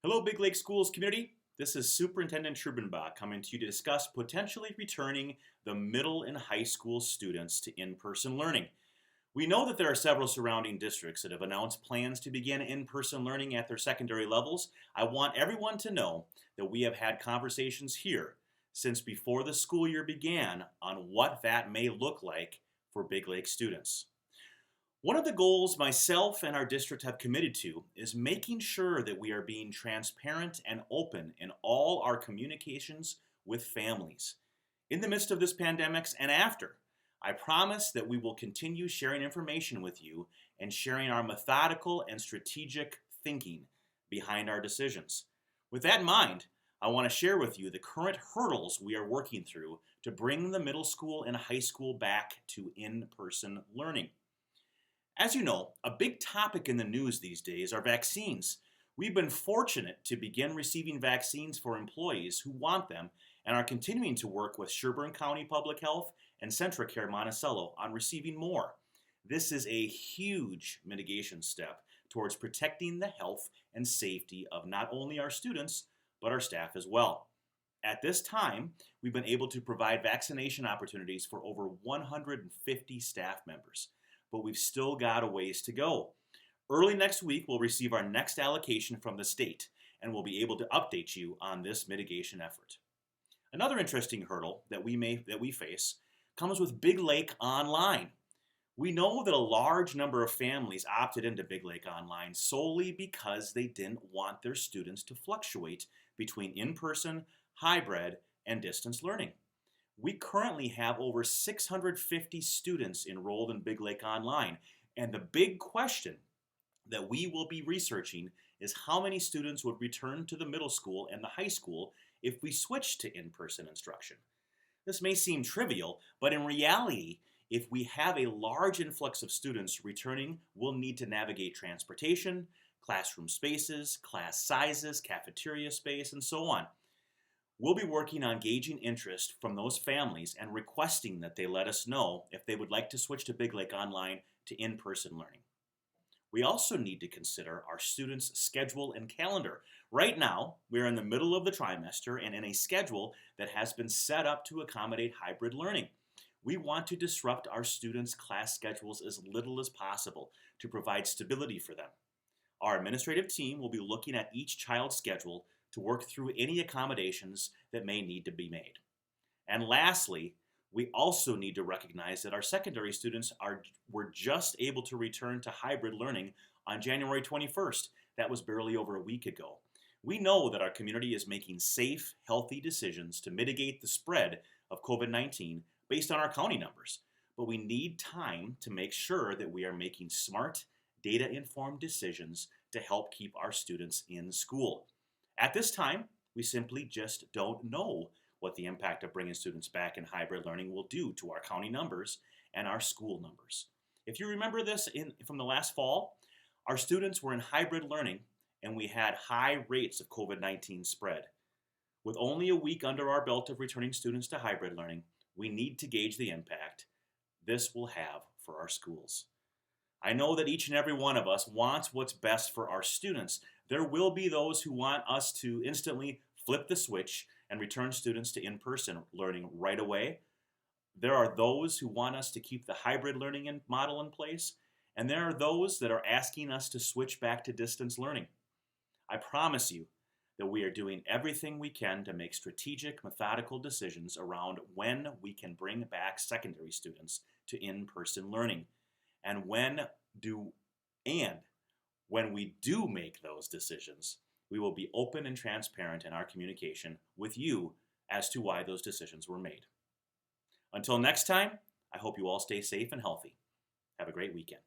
Hello, Big Lake Schools community. This is Superintendent Trubenbach coming to you to discuss potentially returning the middle and high school students to in-person learning. We know that there are several surrounding districts that have announced plans to begin in-person learning at their secondary levels. I want everyone to know that we have had conversations here since before the school year began on what that may look like for Big Lake students. One of the goals myself and our district have committed to is making sure that we are being transparent and open in all our communications with families. In the midst of this pandemic and after, I promise that we will continue sharing information with you and sharing our methodical and strategic thinking behind our decisions. With that in mind, I want to share with you the current hurdles we are working through to bring the middle school and high school back to in-person learning. As you know, a big topic in the news these days are vaccines. We've been fortunate to begin receiving vaccines for employees who want them and are continuing to work with Sherburne County Public Health and CentraCare Monticello on receiving more. This is a huge mitigation step towards protecting the health and safety of not only our students, but our staff as well. At this time, we've been able to provide vaccination opportunities for over 150 staff members, but we've still got a ways to go. Early next week, we'll receive our next allocation from the state, and we'll be able to update you on this mitigation effort. Another interesting hurdle that we face comes with Big Lake Online. We know that a large number of families opted into Big Lake Online solely because they didn't want their students to fluctuate between in-person, hybrid, and distance learning. We currently have over 650 students enrolled in Big Lake Online, and the big question that we will be researching is how many students would return to the middle school and the high school if we switch to in-person instruction. This may seem trivial, but in reality, if we have a large influx of students returning, we'll need to navigate transportation, classroom spaces, class sizes, cafeteria space, and so on. We'll be working on gauging interest from those families and requesting that they let us know if they would like to switch to Big Lake Online to in-person learning. We also need to consider our students' schedule and calendar. Right now, we're in the middle of the trimester and in a schedule that has been set up to accommodate hybrid learning. We want to disrupt our students' class schedules as little as possible to provide stability for them. Our administrative team will be looking at each child's schedule to work through any accommodations that may need to be made. And lastly, we also need to recognize that our secondary students were just able to return to hybrid learning on January 21st. That was barely over a week ago. We know that our community is making safe, healthy decisions to mitigate the spread of COVID-19 based on our county numbers, but we need time to make sure that we are making smart, data-informed decisions to help keep our students in school. At this time, we simply just don't know what the impact of bringing students back in hybrid learning will do to our county numbers and our school numbers. If you remember this from the last fall, our students were in hybrid learning and we had high rates of COVID-19 spread. With only a week under our belt of returning students to hybrid learning, we need to gauge the impact this will have for our schools. I know that each and every one of us wants what's best for our students. There will be those who want us to instantly flip the switch and return students to in-person learning right away. There are those who want us to keep the hybrid learning model in place, and there are those that are asking us to switch back to distance learning. I promise you that we are doing everything we can to make strategic, methodical decisions around when we can bring back secondary students to in-person learning. And when we do make those decisions, we will be open and transparent in our communication with you as to why those decisions were made. Until next time, I hope you all stay safe and healthy. Have a great weekend.